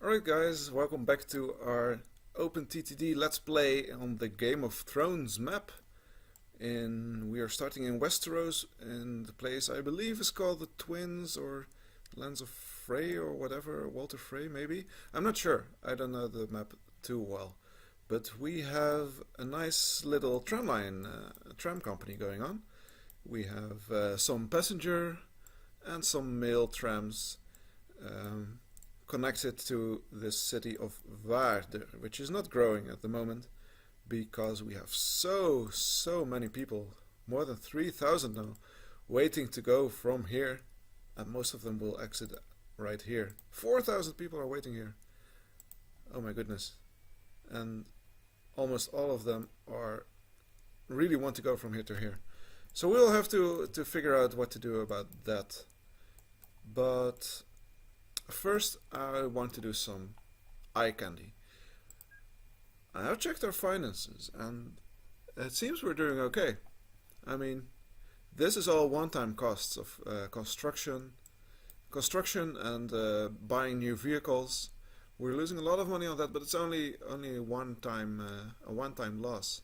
Alright guys, welcome back to our OpenTTD Let's Play on the Game of Thrones map. We are starting in Westeros, in the place I believe is called the Twins or Lands of Frey or whatever, Walter Frey maybe. I'm not sure, I don't know the map too well. But we have a nice little tram line, tram company going on. We have some passenger and some mail trams connected to the city of Waarder, which is not growing at the moment because we have so many people, more than 3,000 now, waiting to go from here, and most of them will exit right here. 4,000 people are waiting here. Oh my goodness. And almost all of them really want to go from here to here. So we'll have to figure out what to do about that. But first, I want to do some eye candy. I have checked our finances, and it seems we're doing okay. I mean, this is all one-time costs of construction and buying new vehicles. We're losing a lot of money on that, but it's only a one-time loss.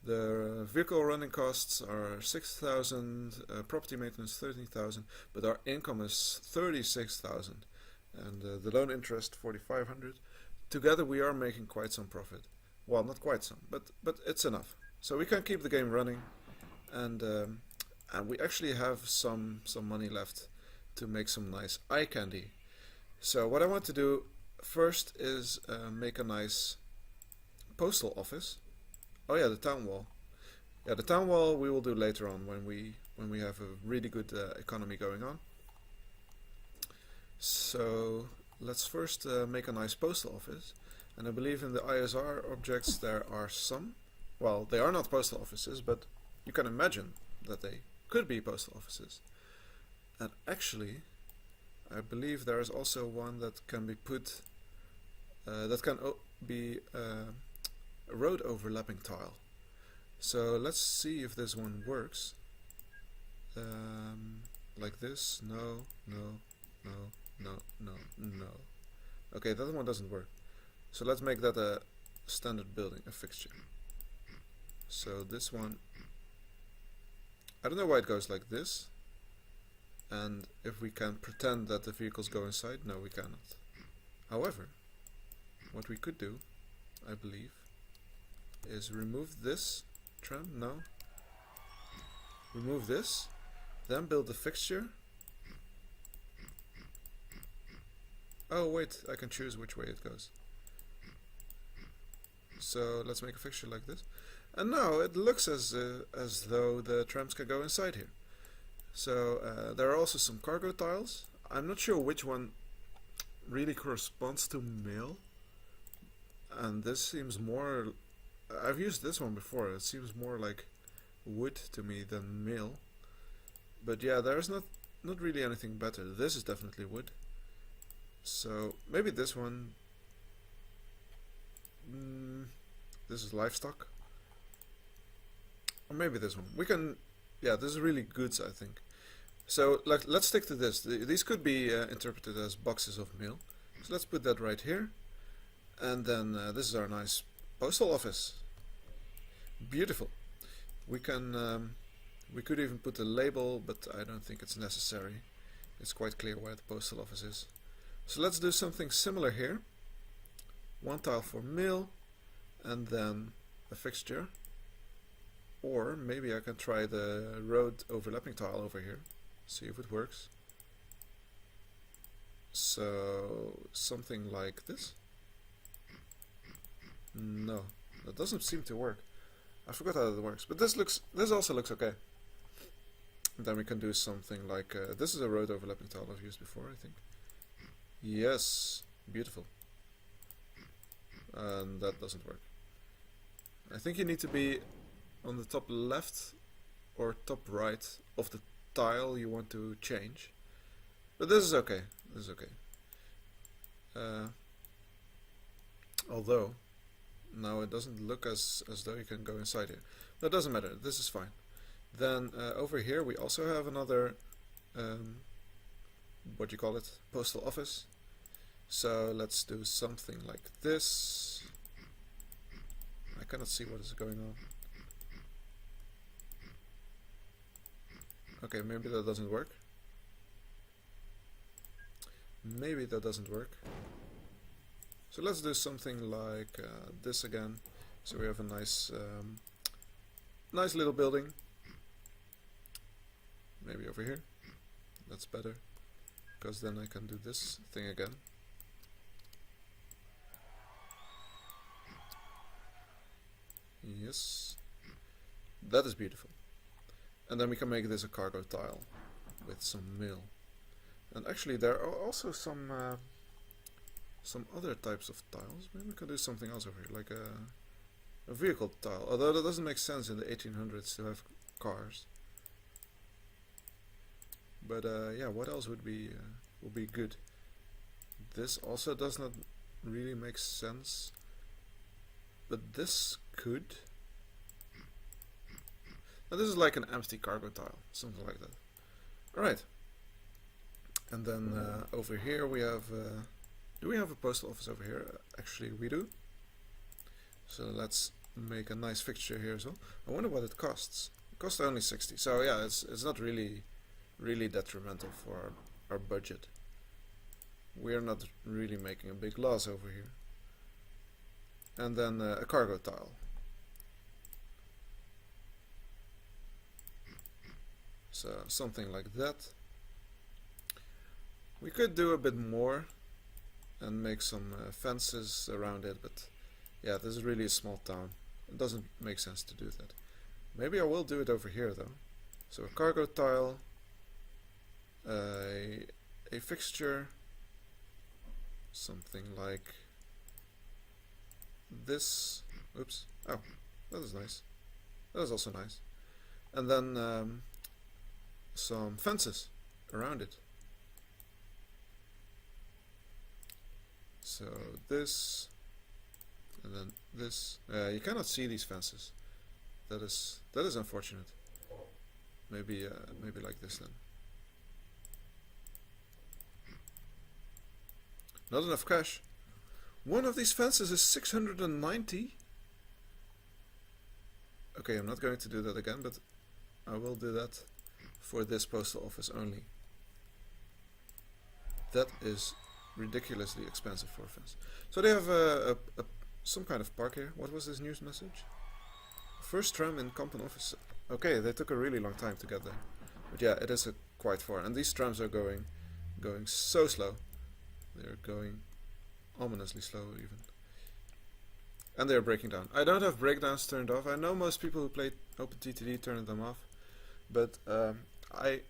The vehicle running costs are 6,000, property maintenance 13,000, but our income is 36,000. And the loan interest 4,500. Together we are making quite some profit. Well, not quite some, but it's enough. So we can keep the game running, and we actually have some money left to make some nice eye candy. So what I want to do first is make a nice postal office. Oh yeah, the town wall. Yeah, the town wall we will do later on when we have a really good economy going on. So let's first make a nice postal office, and I believe in the ISR objects there are some. Well, they are not postal offices, but you can imagine that they could be postal offices. And actually, I believe there is also one that can be put, be a road overlapping tile. So let's see if this one works. Like this? No. Okay, that one doesn't work. So let's make that a standard building, a fixture. So this one, I don't know why it goes like this. And if we can pretend that the vehicles go inside, no, we cannot. However, what we could do, I believe, is remove this tram. No. Remove this, then build the fixture. Oh wait, I can choose which way it goes. So let's make a fixture like this. And now it looks as though the trams can go inside here. So there are also some cargo tiles. I'm not sure which one really corresponds to mail. And this seems more... I've used this one before. It seems more like wood to me than mail. But yeah, there's not really anything better. This is definitely wood. So maybe this one. This is livestock, or maybe this one. We can. Yeah, this is really goods, I think. So let's stick to this. These could be interpreted as boxes of mail. So let's put that right here, and then this is our nice postal office. Beautiful. We can. We could even put a label, but I don't think it's necessary. It's quite clear where the postal office is. So let's do something similar here. One tile for mail, and then a fixture. Or maybe I can try the road overlapping tile over here. See if it works. So something like this. No, that doesn't seem to work. I forgot how it works, but this also looks okay. And then we can do something like this is a road overlapping tile I've used before, I think. Yes, beautiful. And that doesn't work. I think you need to be on the top left or top right of the tile you want to change. But this is okay. This is okay. Although now it doesn't look as though you can go inside here. That doesn't matter. This is fine. Then over here we also have another what do you call it? Postal office. So let's do something like this. I cannot see what is going on. Okay, maybe that doesn't work. Maybe that doesn't work. So let's do something like this again. So we have a nice nice little building. Maybe over here. That's better, because then I can do this thing again. Yes, that is beautiful. And then we can make this a cargo tile with some mail. And actually there are also some other types of tiles. Maybe we can do something else over here, like a vehicle tile. Although that doesn't make sense in the 1800s to have cars. But yeah, what else would be good? This also does not really make sense. But this could. Now this is like an empty cargo tile, something like that. Alright. And then over here we have, do we have a postal office over here? Actually we do. So let's make a nice fixture here as well. I wonder what it costs. It costs only 60. So yeah, it's not really detrimental for our budget. We are not really making a big loss over here. And then a cargo tile. So something like that. We could do a bit more and make some fences around it, but yeah, this is really a small town. It doesn't make sense to do that. Maybe I will do it over here though. So a cargo tile, a fixture, something like this. Oops. Oh, that is nice. That is also nice. And then some fences around it. So this, and then this. You cannot see these fences. That is unfortunate. Maybe like this then. Not enough cash. One of these fences is 690. Okay, I'm not going to do that again, but I will do that for this postal office only. That is ridiculously expensive for a fence. So they have some kind of park here. What was this news message? First tram in Kampen office. Okay, they took a really long time to get there. But yeah, it is quite far. And these trams are going so slow. They're going ominously slow even. And they're breaking down. I don't have breakdowns turned off. I know most people who play OpenTTD turn them off. But I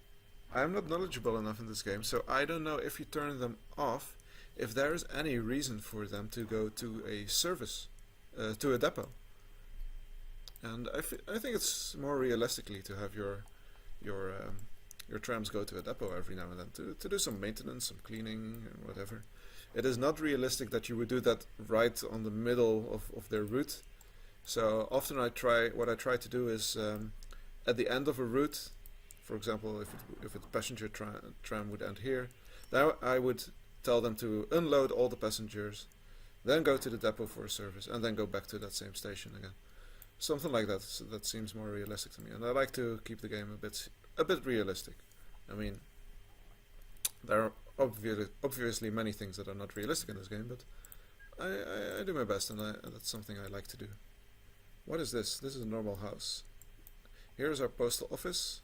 am not knowledgeable enough in this game, so I don't know if you turn them off, if there is any reason for them to go to a service, to a depot. And I think it's more realistically to have your trams go to a depot every now and then to do some maintenance, some cleaning, and whatever. It is not realistic that you would do that right on the middle of their route. So often what I try to do is at the end of a route, for example, if a passenger tram would end here, then I would tell them to unload all the passengers, then go to the depot for a service, and then go back to that same station again. Something like that. So that seems more realistic to me, and I like to keep the game a bit realistic. I mean, there are obviously many things that are not realistic in this game, but I do my best, and that's something I like to do. What is this? This is a normal house. Here's our postal office.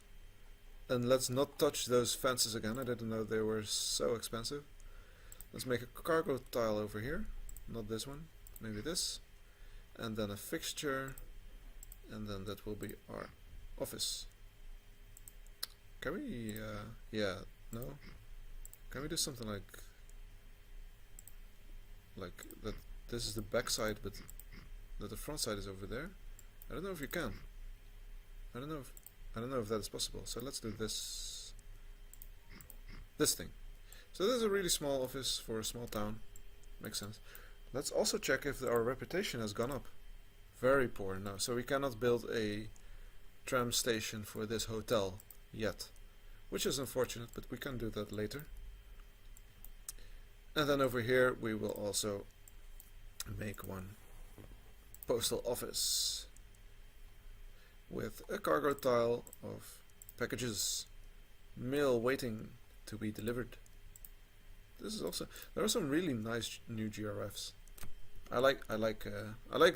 And let's not touch those fences again. I didn't know they were so expensive. Let's make a cargo tile over here. Not this one. Maybe this. And then a fixture. And then that will be our office. Can we... yeah, no? Can we do something like that? This is the back side, but that the front side is over there? I don't know if you can. I don't know if that is possible. So let's do this thing. So this is a really small office for a small town. Makes sense. Let's also check if our reputation has gone up. Very poor now. So we cannot build a tram station for this hotel yet, which is unfortunate, but we can do that later. And then over here we will also make one postal office with a cargo tile of packages, mail waiting to be delivered. This is also, there are some really nice NewGRFs. I like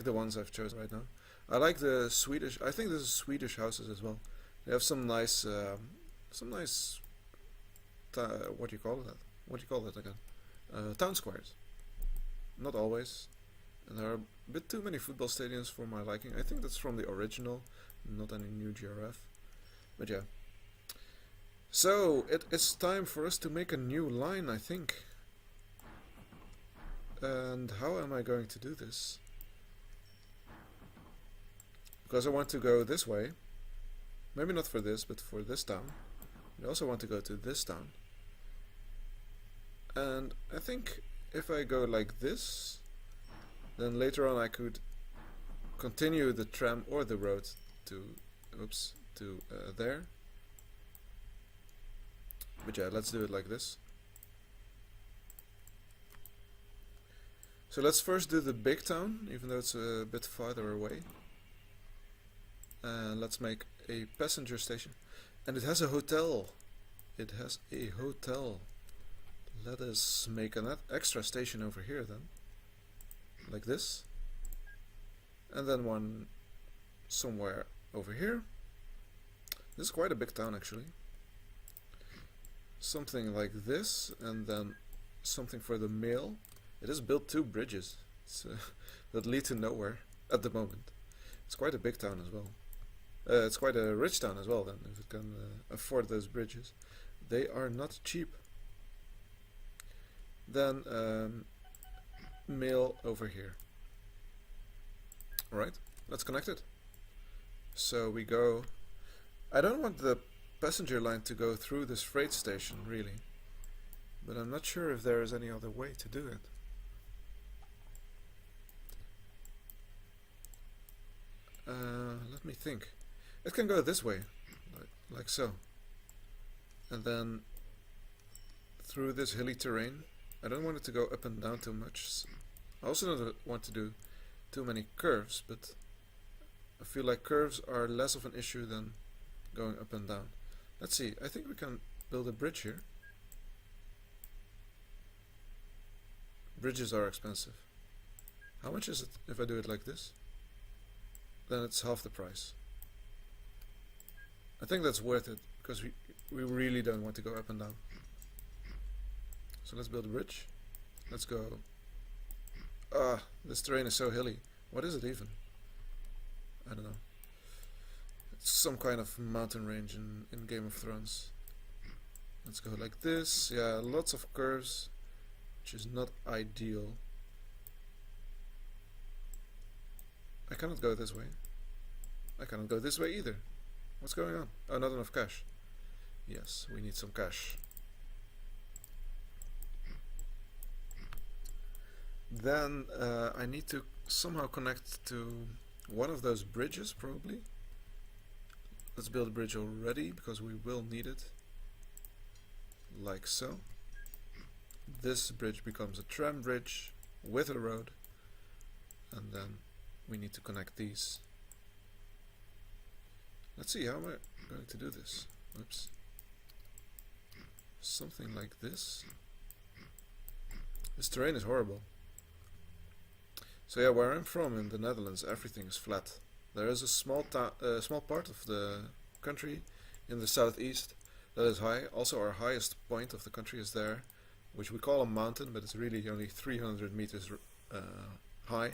the ones I've chosen right now. I like the Swedish. I think this is Swedish houses as well. They have some nice what do you call that? What do you call that again? Town squares. Not always. And there are a bit too many football stadiums for my liking. I think that's from the original, not any NewGRF. But yeah. So it is time for us to make a new line, I think. And how am I going to do this? Because I want to go this way. Maybe not for this, but for this town. I also want to go to this town. And I think if I go like this, then later on I could continue the tram or the road to, there. But yeah, let's do it like this. So let's first do the big town, even though it's a bit farther away. And let's make a passenger station. And it has a hotel. It has a hotel. Let us make an extra station over here then. Like this. And then one somewhere over here. This is quite a big town actually. Something like this, and then something for the mail. It has built 2 bridges that lead to nowhere at the moment. It's quite a big town as well. It's quite a rich town as well then, if it can afford those bridges. They are not cheap. Then mail over here. Alright, let's connect it. So we go... I don't want the passenger line to go through this freight station really, but I'm not sure if there is any other way to do it. Let me think. It can go this way, like so, and then through this hilly terrain. I don't want it to go up and down too much. I also don't want to do too many curves, but I feel like curves are less of an issue than going up and down. Let's see, I think we can build a bridge here. Bridges are expensive. How much is it if I do it like this? Then it's half the price. I think that's worth it, because we really don't want to go up and down. So let's build a bridge. Let's go. This terrain is so hilly. What is it even? I don't know. It's some kind of mountain range in Game of Thrones. Let's go like this. Yeah, lots of curves, which is not ideal. I cannot go this way. I cannot go this way either. What's going on? Oh, not enough cash. Yes, we need some cash. Then I need to somehow connect to one of those bridges, probably. Let's build a bridge already, because we will need it. Like so. This bridge becomes a tram bridge with a road. And then we need to connect these. Let's see, how am I going to do this? Oops. Something like this. This terrain is horrible. So yeah, where I'm from in the Netherlands, everything is flat. There is a small part of the country in the southeast that is high. Also, our highest point of the country is there, which we call a mountain, but it's really only 300 meters high,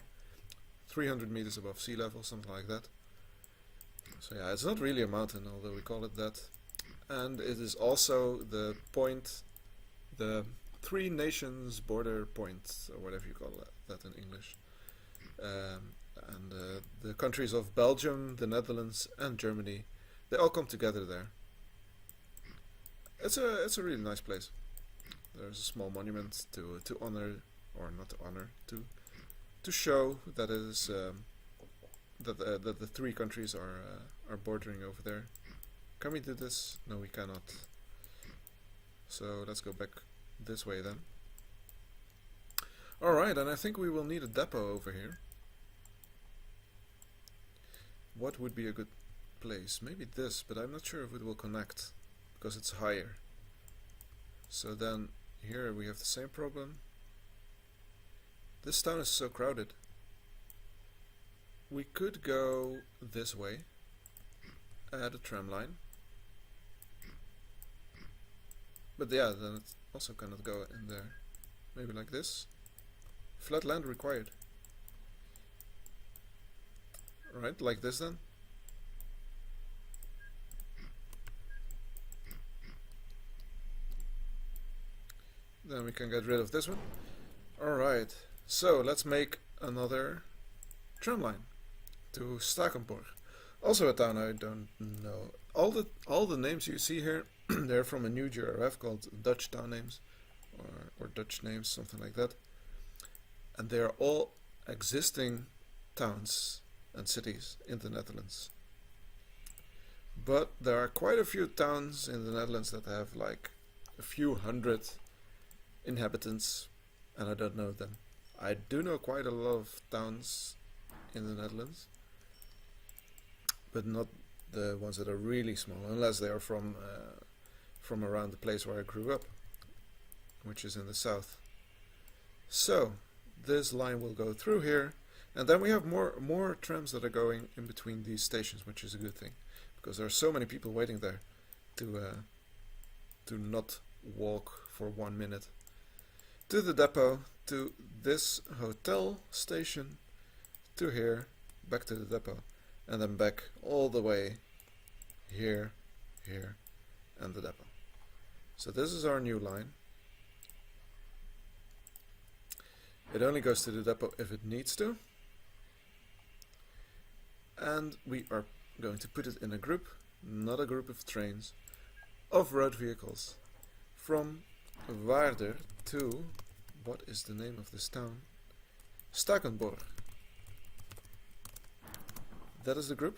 300 meters above sea level, something like that. So yeah, it's not really a mountain, although we call it that. And it is also the point, the Three Nations border point, or whatever you call that in English. And the countries of Belgium, the Netherlands, and Germany, they all come together there. It's a really nice place. There's a small monument to honor, or not to honor, to show that it is that the 3 countries are bordering over there. Can we do this? No, we cannot. So let's go back this way then. Alright, and I think we will need a depot over here. What would be a good place? Maybe this, but I'm not sure if it will connect because it's higher. So then here we have the same problem. This town is so crowded. We could go this way, add a tram line. But yeah, then it also cannot go in there. Maybe like this. Flat land required. Right, like this then. Then we can get rid of this one. Alright, so let's make another tram line to Stakenborg. Also a town I don't know. All the names you see here, they're from a NewGRF called Dutch town names, or Dutch names, something like that. And they are all existing towns and cities in the Netherlands. But there are quite a few towns in the Netherlands that have like a few hundred inhabitants, and I don't know them. I do know quite a lot of towns in the Netherlands, but not the ones that are really small, unless they are from around the place where I grew up, which is in the south. So this line will go through here, and then we have more trams that are going in between these stations, which is a good thing, because there are so many people waiting there to not walk for 1 minute to the depot, to this hotel station, to here, back to the depot, and then back all the way here, here, and the depot. So this is our new line. It only goes to the depot if it needs to, and we are going to put it in a group, not a group of trains, of road vehicles, from Waarder to, what is the name of this town? Stakenborg. That is the group.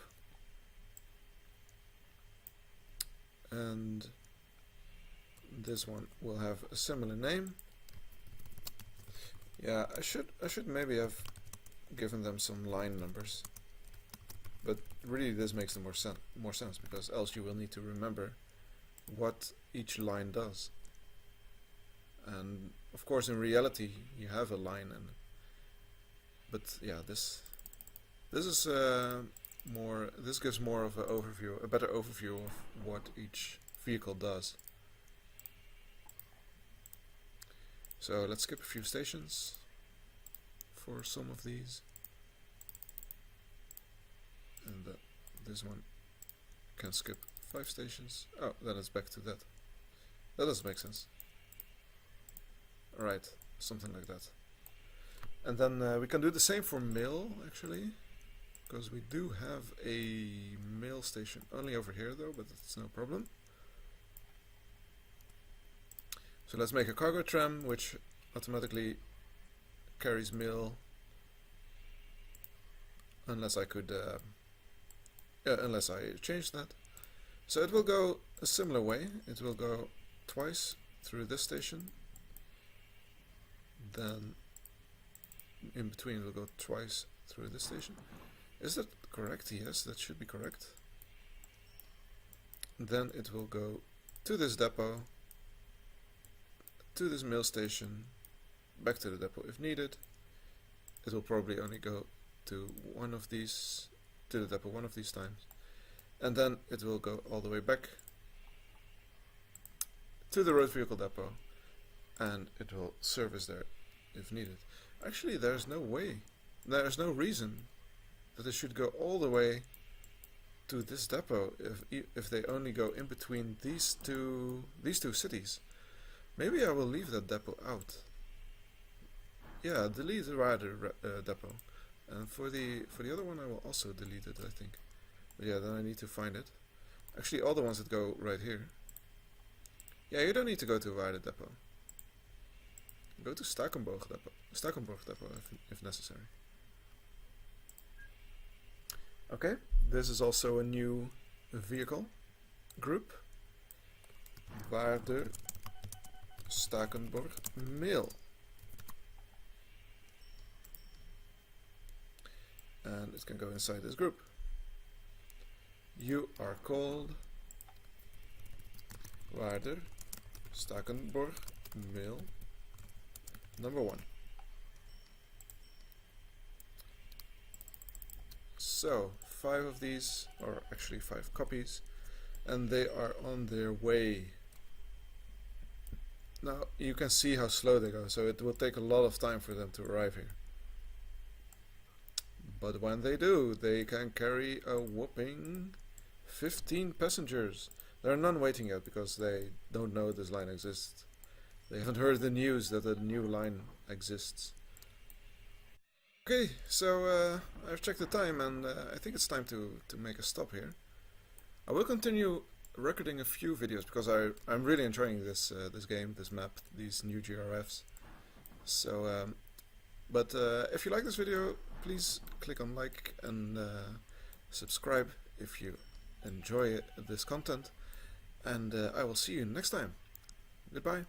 And this one will have a similar name. Yeah, I should maybe have given them some line numbers. But really this makes more sense, because else you will need to remember what each line does. And of course in reality you have a line, but yeah, this is this gives more of a better overview of what each vehicle does. So let's skip a few stations for some of these, and this one can skip 5 stations. Oh, then it's back to that. That doesn't make sense. Alright, something like that. And then we can do the same for mail, actually, because we do have a mail station only over here though, but it's no problem. So let's make a cargo tram which automatically carries mail, unless I could unless I change that. So it will go a similar way. It will go twice through this station, then in between it will go twice through this station. Is that correct? Yes, that should be correct. Then it will go to this depot, to this mail station, back to the depot if needed. It will probably only go to the depot one of these times, and then it will go all the way back to the road vehicle depot, and it will service there if needed. Actually, there's no reason that it should go all the way to this depot if they only go in between these two cities. Maybe I will leave that depot out. Yeah, delete the Waarder depot, and for the other one I will also delete it, I think. But yeah, then I need to find it. Actually, all the ones that go right here. Yeah, you don't need to go to Waarder depot. Go to Stakenborg depot if necessary. Okay, this is also a new vehicle group. Waarder Stakenborg mail. and it can go inside this group. You are called Waarder Stakenborg mail number 1. So 5 of these, or actually 5 copies, and they are on their way. Now you can see how slow they go, so it will take a lot of time for them to arrive here. But when they do, they can carry a whopping 15 passengers. There are none waiting yet because they don't know this line exists. They haven't heard the news that a new line exists. Okay, so I've checked the time, and I think it's time to make a stop here. I will continue recording a few videos because I'm really enjoying this this game, this map, these NewGRFs. So, but if you like this video, please click on like and subscribe if you enjoy this content. And I will see you next time. Goodbye.